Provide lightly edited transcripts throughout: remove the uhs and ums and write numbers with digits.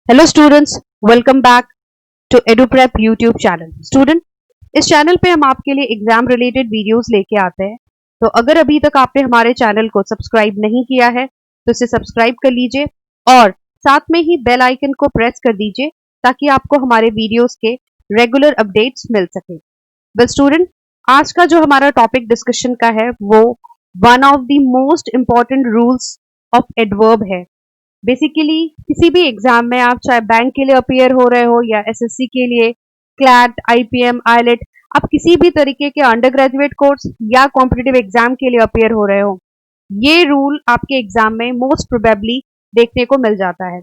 Hello students, welcome back to Eduprep YouTube channel. Student, इस channel पे हम आपके लिए एग्जाम रिलेटेड वीडियोस लेके आते हैं। तो अगर अभी तक आपने हमारे चैनल को सब्सक्राइब नहीं किया है तो इसे सब्सक्राइब कर लीजिए और साथ में ही बेल आइकन को प्रेस कर दीजिए ताकि आपको हमारे वीडियोस के रेगुलर अपडेट्स मिल सके। वेल स्टूडेंट, आज का जो हमारा टॉपिक डिस्कशन का है वो one of the most important rules of adverb है। बेसिकली किसी भी एग्जाम में आप चाहे बैंक के लिए अपियर हो रहे हो या एसएससी के लिए, क्लैट, आईपीएम, आईलेट, आप किसी भी तरीके के अंडर ग्रेजुएट कोर्स या कॉम्पिटिटिव एग्जाम के लिए अपियर हो रहे हो, ये रूल आपके एग्जाम में मोस्ट प्रोबेबली देखने को मिल जाता है।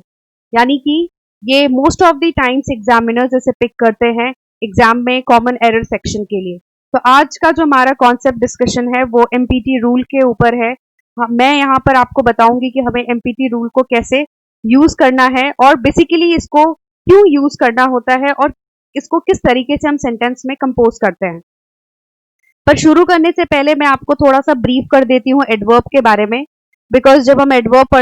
यानी कि ये most of the times examiners इसे पिक करते हैं एग्जाम में कॉमन एरर सेक्शन के लिए। तो आज का जो हमारा कॉन्सेप्ट डिस्कशन है वो एमपीटी रूल के ऊपर है। मैं यहाँ पर आपको बताऊंगी कि हमें एमपीटी रूल को कैसे यूज करना है और बेसिकली इसको क्यों यूज करना होता है और इसको किस तरीके से हम सेंटेंस में कंपोज करते हैं। पर शुरू करने से पहले मैं आपको थोड़ा सा ब्रीफ कर देती हूँ एडवर्ब के बारे में, बिकॉज जब हम एडवर्ब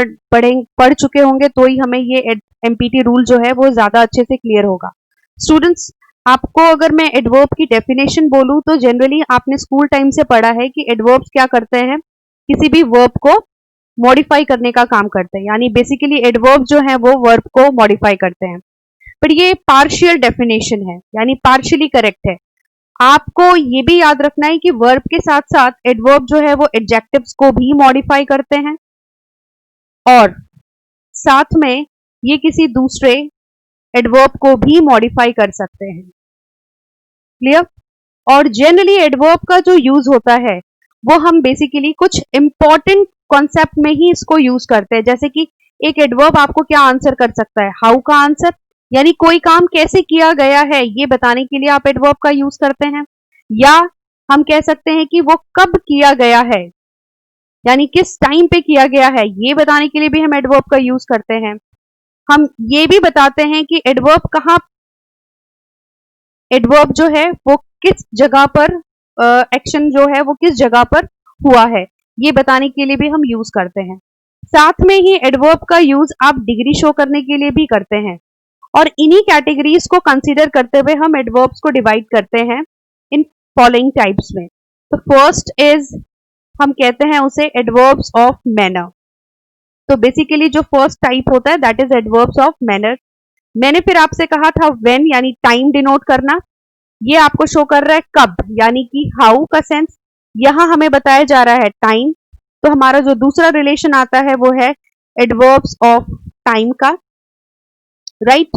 पढ़ चुके होंगे तो ही हमें ये एमपीटी रूल जो है वो ज्यादा अच्छे से क्लियर होगा। स्टूडेंट्स, आपको अगर मैं एडवर्ब की डेफिनेशन बोलूं तो जनरली आपने स्कूल टाइम से पढ़ा है कि एडवर्ब्स क्या करते हैं, किसी भी वर्ब को मॉडिफाई करने का काम करते हैं। यानी बेसिकली एडवर्ब जो है वो वर्ब को मॉडिफाई करते हैं। पर ये पार्शियल डेफिनेशन है, यानी पार्शियली करेक्ट है। आपको ये भी याद रखना है कि वर्ब के साथ साथ एडवर्ब जो है वो एडजेक्टिव्स को भी मॉडिफाई करते हैं और साथ में ये किसी दूसरे एडवर्ब को भी मॉडिफाई कर सकते हैं। क्लियर? और जनरली एडवर्ब का जो यूज होता है वो हम बेसिकली कुछ इंपॉर्टेंट कॉन्सेप्ट में ही इसको यूज करते हैं। जैसे कि एक एडवर्ब आपको क्या आंसर कर सकता है, हाउ का आंसर, यानी कोई काम कैसे किया गया है ये बताने के लिए आप एडवर्ब का यूज करते हैं। या हम कह सकते हैं कि वो कब किया गया है, यानी किस टाइम पे किया गया है ये बताने के लिए भी हम एडवर्ब का यूज करते हैं। हम ये भी बताते हैं कि एडवर्ब कहाँ, एडवर्ब जो है वो किस जगह पर, एक्शन जो है वो किस जगह पर हुआ है ये बताने के लिए भी हम यूज करते हैं। साथ में ही एडवर्ब का यूज आप डिग्री शो करने के लिए भी करते हैं और इन्हीं कैटेगरीज को कंसीडर करते हुए हम एडवर्ब्स को डिवाइड करते हैं इन फॉलोइंग टाइप्स में। तो फर्स्ट इज, हम कहते हैं उसे एडवर्ब्स ऑफ मैनर। तो बेसिकली जो फर्स्ट टाइप होता है that is adverbs of manner. मैंने फिर आपसे कहा था व्हेन यानी टाइम डिनोट करना, ये आपको शो कर रहा है कब, यानी कि हाउ का सेंस, यहां हमें बताया जा रहा है टाइम। तो हमारा जो दूसरा रिलेशन आता है वो है एडवर्ब्स ऑफ टाइम का। राइट?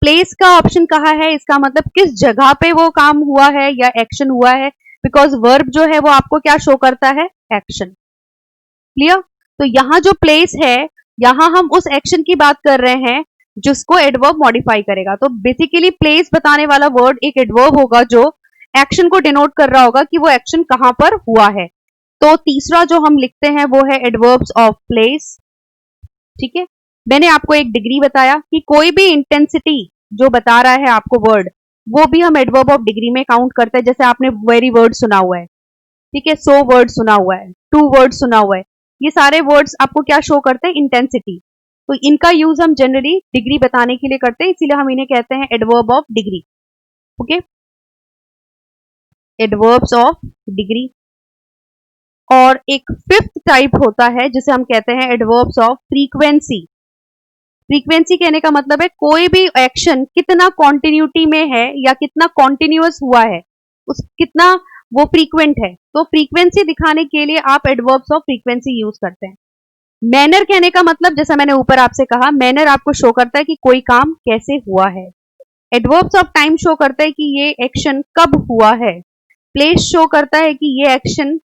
प्लेस का ऑप्शन कहा है, इसका मतलब किस जगह पे वो काम हुआ है या एक्शन हुआ है, बिकॉज वर्ब जो है वो आपको क्या शो करता है, एक्शन। क्लियर? तो यहां जो प्लेस है, यहां हम उस एक्शन की बात कर रहे हैं जिसको एडवर्ब मॉडिफाई करेगा। तो बेसिकली प्लेस बताने वाला वर्ड एक एडवर्ब होगा जो एक्शन को डिनोट कर रहा होगा कि वो एक्शन कहां पर हुआ है। तो तीसरा जो हम लिखते हैं वो है एडवर्ब्स ऑफ प्लेस। ठीक है? मैंने आपको एक डिग्री बताया कि कोई भी इंटेंसिटी जो बता रहा है आपको वर्ड, वो भी हम एडवर्ब ऑफ डिग्री में काउंट करते हैं। जैसे आपने वेरी वर्ड सुना हुआ है, ठीक है, सो वर्ड सुना हुआ है, टू वर्ड सुना हुआ है, ये सारे वर्ड्स आपको क्या शो करते हैं, इंटेंसिटी। तो इनका यूज हम जनरली डिग्री बताने के लिए करते हैं, इसीलिए हम इन्हें कहते हैं adverb of degree. Okay, adverbs of degree. और एक फिफ्थ टाइप होता है जिसे हम कहते हैं एडवर्ब्स ऑफ फ्रीक्वेंसी। फ्रीक्वेंसी कहने का मतलब है कोई भी एक्शन कितना कॉन्टिन्यूटी में है या कितना कॉन्टिन्यूअस हुआ है, उस कितना वो फ्रीक्वेंट है। तो फ्रीक्वेंसी दिखाने के लिए आप एडवर्ब्स ऑफ फ्रीक्वेंसी यूज करते हैं। मैनर कहने का मतलब, जैसा मैंने ऊपर आपसे कहा, मैनर आपको शो करता है कि कोई काम कैसे हुआ है। एडवर्ब्स ऑफ टाइम शो करता है कि ये एक्शन कब हुआ है। प्लेस शो करता है कि ये एक्शन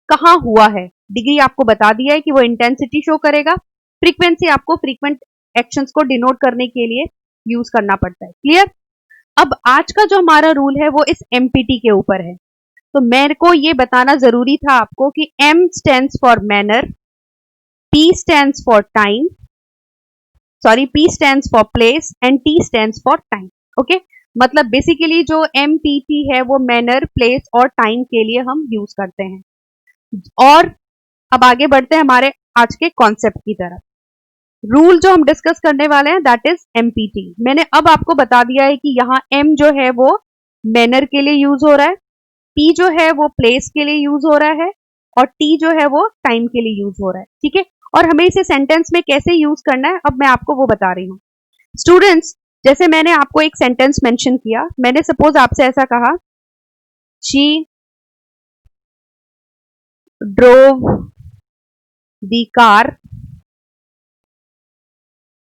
कहां हुआ है। डिग्री आपको बता दिया है कि वो इंटेंसिटी शो करेगा। फ्रीक्वेंसी आपको फ्रीक्वेंट एक्शंस को डिनोट करने के लिए यूज करना पड़ता है। क्लियर? अब आज का जो हमारा रूल है वो इस एमपीटी के ऊपर है। तो मेरे को ये बताना जरूरी था आपको कि M stands for manner, P stands for time, sorry P stands for place and T stands for time. Okay, मतलब बेसिकली जो MPT है वो मैनर, प्लेस और टाइम के लिए हम यूज करते हैं। और अब आगे बढ़ते हैं हमारे आज के कॉन्सेप्ट की तरफ। रूल जो हम डिस्कस करने वाले हैं दैट इज एमपीटी। मैंने अब आपको बता दिया है कि यहाँ एम जो है वो मैनर के लिए यूज हो रहा है, पी जो है वो प्लेस के लिए यूज हो रहा है, और टी जो है वो टाइम के लिए यूज हो रहा है, ठीक है। और हमें इसे सेंटेंस में कैसे यूज करना है अब मैं आपको वो बता रही हूँ। स्टूडेंट्स, जैसे मैंने आपको एक सेंटेंस मेंशन किया, मैंने सपोज आपसे ऐसा कहा, she drove the car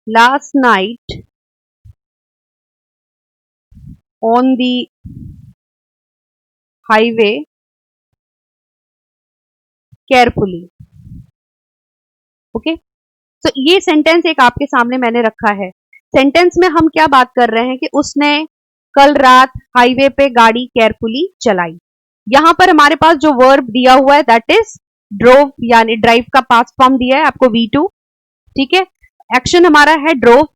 last night on the highway carefully. Okay, तो ये सेंटेंस एक आपके सामने मैंने रखा है। सेंटेंस में हम क्या बात कर रहे हैं कि उसने कल रात हाईवे पे गाड़ी केयरफुली चलाई। यहां पर हमारे पास जो वर्ब दिया हुआ है दैट इज ड्रोव, यानी ड्राइव का पास्ट फॉर्म दिया है आपको V2, ठीक है। एक्शन हमारा है ड्रोव,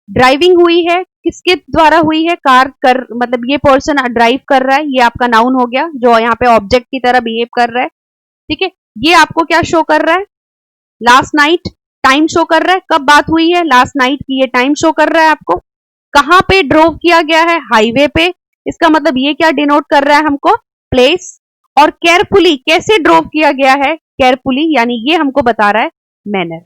ड्राइविंग हुई है, किसके द्वारा हुई है, कार कर, मतलब ये पर्सन ड्राइव कर रहा है, ये आपका नाउन हो गया जो यहाँ पे ऑब्जेक्ट की तरह बिहेव कर रहा है, ठीक है। ये आपको क्या शो कर रहा है, लास्ट नाइट, टाइम शो कर रहा है, कब बात हुई है, लास्ट नाइट की, ये टाइम शो कर रहा है आपको। कहां पे ड्रोव किया गया है, हाईवे पे, इसका मतलब ये क्या डिनोट कर रहा है हमको, प्लेस। और केयरफुली, कैसे ड्रोव किया गया है, केयरफुली, यानी ये हमको बता रहा है मैनर।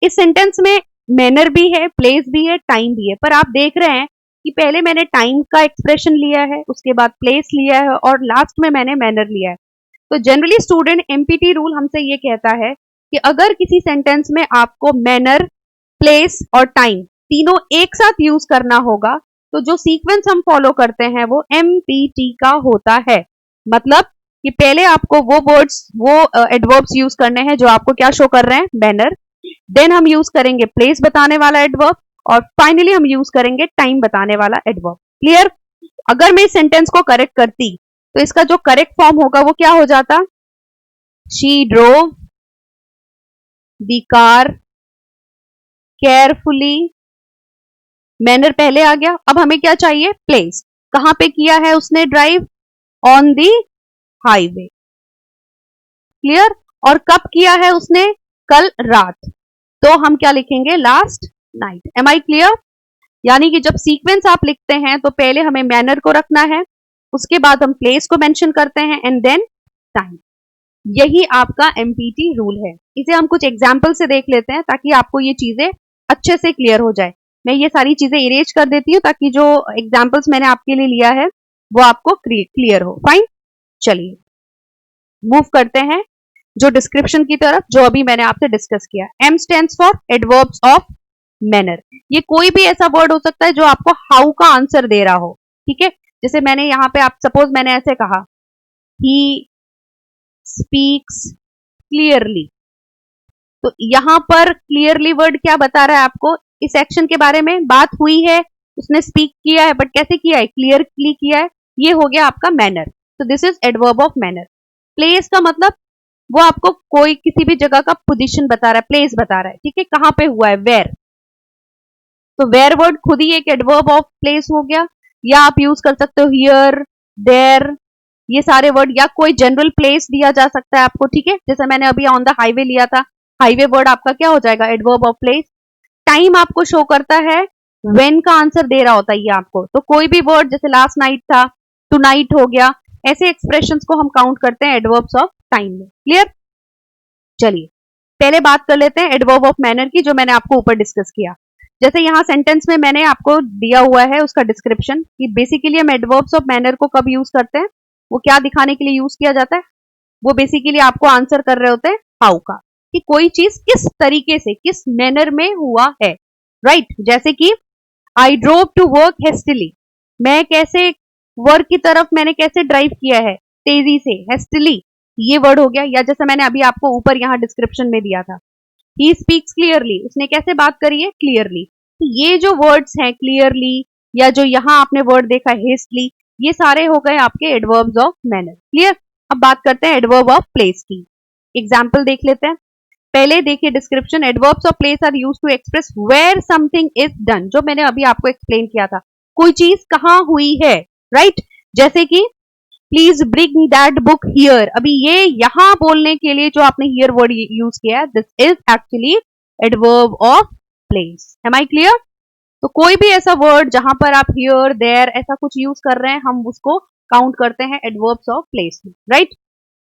इस सेंटेंस में मैनर भी है, प्लेस भी है, टाइम भी है, पर आप देख रहे हैं कि पहले मैंने टाइम का एक्सप्रेशन लिया है, उसके बाद प्लेस लिया है, और लास्ट में मैंने मैनर लिया है। तो जनरली स्टूडेंट एमपीटी रूल हमसे ये कहता है कि अगर किसी सेंटेंस में आपको मैनर, प्लेस और टाइम तीनों एक साथ यूज करना होगा तो जो सीक्वेंस हम फॉलो करते हैं वो एमपीटी का होता है। मतलब कि पहले आपको वो वर्ड्स, वो एडवर्ब्स यूज करने हैं जो आपको क्या शो कर रहे हैं, मैनर। देन हम यूज करेंगे प्लेस बताने वाला एडवर्ब, और फाइनली हम यूज करेंगे टाइम बताने वाला एडवर्ब। क्लियर? अगर मैं इस सेंटेंस को करेक्ट करती तो इसका जो करेक्ट फॉर्म होगा वो क्या हो जाता, she drove the car carefully, manner पहले आ गया। अब हमें क्या चाहिए, प्लेस, कहां पे किया है उसने drive, on the highway. Clear? और कब किया है उसने, कल रात, तो हम क्या लिखेंगे, last night. Am I clear? यानी कि जब सीक्वेंस आप लिखते हैं तो पहले हमें मैनर को रखना है, उसके बाद हम प्लेस को मेंशन करते हैं, एंड देन टाइम। यही आपका एमपीटी रूल है। इसे हम कुछ एग्जाम्पल से देख लेते हैं ताकि आपको ये चीजें अच्छे से क्लियर हो जाए। मैं ये सारी चीजें इरेज कर देती हूँ ताकि जो एग्जाम्पल्स मैंने आपके लिए लिया है वो आपको क्लियर हो। फाइन, चलिए मूव करते हैं जो डिस्क्रिप्शन की तरफ, जो अभी मैंने आपसे डिस्कस किया। M stands for adverbs of manner. ये कोई भी ऐसा वर्ड हो सकता है जो आपको हाउ का आंसर दे रहा हो, ठीक है। जैसे मैंने यहाँ पे, आप सपोज मैंने ऐसे कहा, ही स्पीक्स क्लियरली, तो यहां पर क्लियरली वर्ड क्या बता रहा है आपको, इस एक्शन के बारे में बात हुई है, उसने स्पीक किया है, बट कैसे किया है, क्लियरली किया है, ये हो गया आपका मैनर। तो this is adverb of manner. Place का मतलब वो आपको कोई किसी भी जगह का पोजीशन बता रहा है, प्लेस बता रहा है, ठीक है, कहां पे हुआ है, वेयर। तो वेयर वर्ड खुद ही एक एडवर्ब ऑफ प्लेस हो गया। या आप यूज कर सकते हो हियर, देयर, ये सारे वर्ड, या कोई जनरल प्लेस दिया जा सकता है आपको, ठीक है। जैसे मैंने अभी ऑन द हाईवे लिया था, हाईवे वर्ड आपका क्या हो जाएगा, एडवर्ब ऑफ प्लेस। टाइम आपको शो करता है, व्हेन का आंसर दे रहा होता है ये आपको। तो कोई भी वर्ड, जैसे लास्ट नाइट था, टू नाइट हो गया, ऐसे एक्सप्रेशंस को हम काउंट करते हैं एडवर्ब्स ऑफ टाइम में। क्लियर? चलिए पहले बात कर लेते हैं एडवर्ब ऑफ मैनर की, जो मैंने आपको ऊपर डिस्कस किया। जैसे यहाँ सेंटेंस में मैंने आपको दिया हुआ है उसका डिस्क्रिप्शन, कि बेसिकली हम एडवर्ब्स ऑफ मैनर को कब यूज करते हैं, वो क्या दिखाने के लिए यूज किया जाता है, वो बेसिकली आपको आंसर कर रहे होते हैं हाउ का, कि कोई चीज किस तरीके से, किस मैनर में हुआ है, राइट। जैसे कि I drove to work hastily, मैं कैसे वर्क की तरफ मैंने कैसे ड्राइव किया है, तेजी से, हेस्टिली, ये वर्ड हो गया। या जैसे मैंने अभी आपको ऊपर यहाँ डिस्क्रिप्शन में दिया था, ही स्पीक्स क्लियरली, उसने कैसे बात करी है, क्लियरली। तो ये जो वर्ड्स हैं क्लियरली, या जो यहाँ आपने वर्ड देखा हेस्टली, ये सारे हो गए आपके एडवर्ब्स ऑफ मैनर। क्लियर? अब बात करते हैं एडवर्ब ऑफ प्लेस की। एग्जाम्पल देख लेते हैं। पहले देखिए description, adverbs of place are used to express where something is done, जो मैंने अभी आपको एक्सप्लेन किया था, कोई चीज कहां हुई है, राइट। जैसे कि please bring that book here, अभी ये यहां बोलने के लिए जो आपने हियर वर्ड यूज किया है, this is actually adverb of place. Am I clear? तो कोई भी ऐसा वर्ड जहां पर आप हियर देयर ऐसा कुछ यूज कर रहे हैं, हम उसको काउंट करते हैं एडवर्ब्स ऑफ प्लेस में, राइट।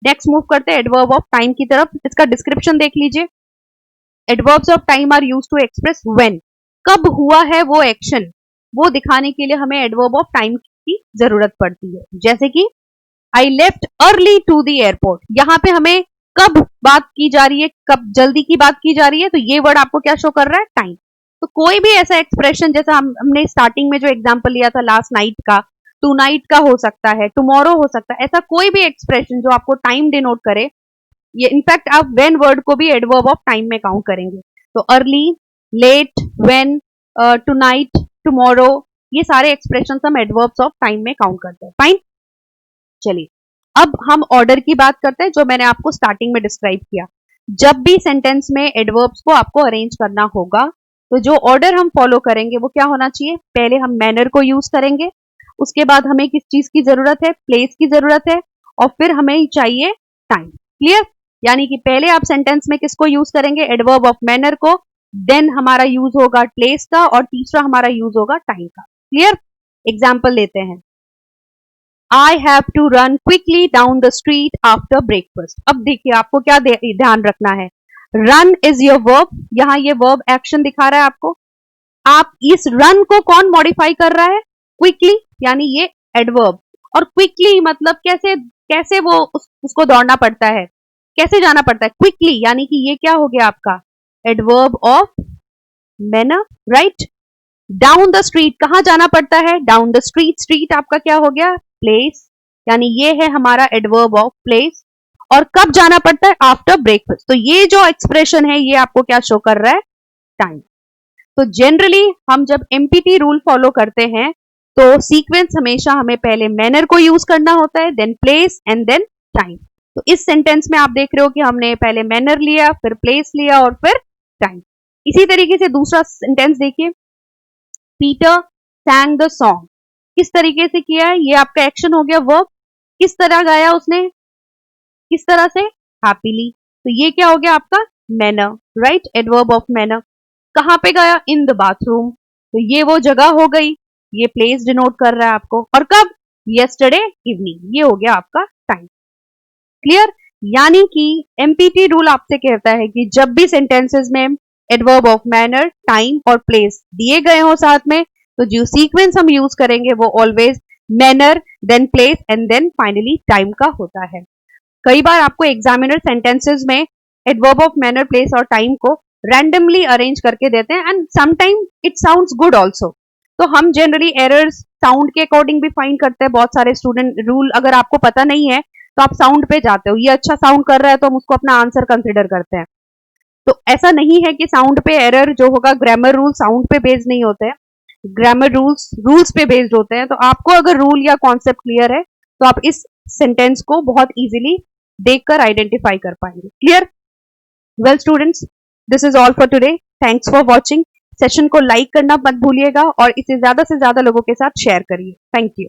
नेक्स्ट मूव करते हैं एडवर्ब ऑफ टाइम की तरफ। इसका डिस्क्रिप्शन देख लीजिए। Adverbs of time are used to express when, कब हुआ है वो एक्शन, वो दिखाने के लिए हमें एडवर्ब ऑफ टाइम की जरूरत पड़ती है। जैसे कि I left early to the airport, यहां पे हमें कब बात की जा रही है, कब जल्दी की बात की जा रही है, तो ये वर्ड आपको क्या शो कर रहा है? टाइम। तो कोई भी ऐसा एक्सप्रेशन, जैसा हमने स्टार्टिंग में जो एग्जांपल लिया था लास्ट नाइट का, टू नाइट का हो सकता है, टुमारो हो सकता है, ऐसा कोई भी एक्सप्रेशन जो आपको टाइम डिनोट करे, ये इनफैक्ट आप व्हेन वर्ड को भी एडवर्ब ऑफ टाइम में काउंट करेंगे। तो early, late, when, tonight, tomorrow, ये सारे एक्सप्रेशन हम एडवर्ब्स ऑफ टाइम में काउंट करते हैं। फाइन, चलिए अब हम ऑर्डर की बात करते हैं जो मैंने आपको स्टार्टिंग में डिस्क्राइब किया। जब भी सेंटेंस में एडवर्ब्स को आपको अरेंज करना होगा, तो जो ऑर्डर हम फॉलो करेंगे वो क्या होना चाहिए? पहले हम मैनर को यूज करेंगे, उसके बाद हमें किस चीज की जरूरत है? प्लेस की जरूरत है, और फिर हमें चाहिए टाइम। क्लियर? यानी कि पहले आप सेंटेंस में किसको यूज करेंगे? एडवर्ब ऑफ मैनर को, देन हमारा यूज होगा प्लेस का, और तीसरा हमारा यूज होगा टाइम का। क्लियर? एग्जाम्पल लेते हैं। I have to run quickly down the street after breakfast। अब देखिए आपको क्या ध्यान रखना है। Run is your verb, यहां ये verb action दिखा रहा है आपको। आप इस run को कौन मॉडिफाई कर रहा है? Quickly, यानी ये adverb। और quickly मतलब कैसे वो उसको दौड़ना पड़ता है, कैसे जाना पड़ता है? Quickly, यानी कि ये क्या हो गया आपका? Adverb of manner, right? Down the street, कहां जाना पड़ता है? Down the street. स्ट्रीट आपका क्या हो गया? प्लेस, यानी ये है हमारा एडवर्ब ऑफ प्लेस। और कब जाना पड़ता है? After breakfast. तो ये जो एक्सप्रेशन है ये आपको क्या शो कर रहा है? टाइम। तो जनरली हम जब एमपीटी रूल फॉलो करते हैं तो सीक्वेंस हमेशा हमें पहले मैनर को यूज करना होता है, then place and then time. तो इस सेंटेंस में आप देख रहे हो कि हमने पहले मैनर लिया, फिर प्लेस लिया और फिर टाइम। इसी तरीके से दूसरा सेंटेंस देखिए, पीटर sang द सॉन्ग। किस तरीके से किया है? ये आपका एक्शन हो गया, वर्ब। किस तरह गाया उसने? किस तरह से? हैप्पीली। तो ये क्या हो गया आपका? Manner, right? Adverb of manner. कहां पे गाया? In the bathroom. तो ये वो जगह हो गई, ये प्लेस डिनोट कर रहा है आपको। और कब? Yesterday evening. ये हो गया आपका टाइम। क्लियर? यानी कि एमपीटी रूल आपसे कहता है कि जब भी सेंटेंसेस में एडवर्ब ऑफ मैनर, टाइम और प्लेस दिए गए हो साथ में, तो जो सीक्वेंस हम यूज करेंगे वो always manner, then place and then finally time का होता है। कई बार आपको एग्जामिनर सेंटेंसेस में एडवर्ब ऑफ मैनर, प्लेस और टाइम को रैंडमली अरेंज करके देते हैं, and sometime it sounds good also. तो हम जनरली एरर्स साउंड के अकॉर्डिंग भी फाइंड करते हैं। बहुत सारे स्टूडेंट रूल अगर आपको पता नहीं है तो आप साउंड पे जाते हो, ये अच्छा साउंड कर रहा है तो हम उसको अपना आंसर कंसिडर करते हैं। तो ऐसा नहीं है कि साउंड पे एरर जो होगा, ग्रामर रूल साउंड पे बेस्ड नहीं होते हैं, ग्रामर रूल्स पे बेस्ड होते हैं। तो आपको अगर रूल या कॉन्सेप्ट क्लियर है तो आप इस सेंटेंस को बहुत इजीली देखकर आइडेंटिफाई कर पाएंगे। Clear? Well students, this is all for today. Thanks for watching. Session को लाइक करना मत भूलिएगा और इसे ज्यादा से ज्यादा लोगों के साथ शेयर करिए। Thank you.